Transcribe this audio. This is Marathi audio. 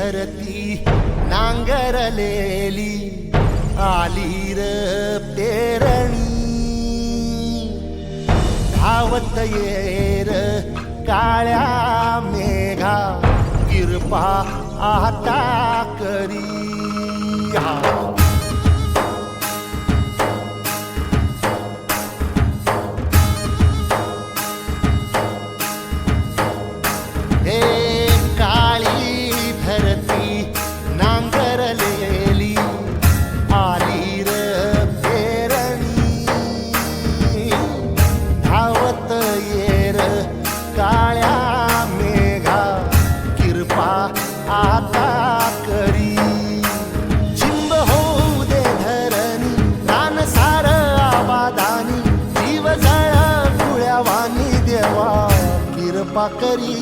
धरती नांगरलेली आली र पेरणी धावत येर काळ्या मेघा किरपा आता करी कृपा करी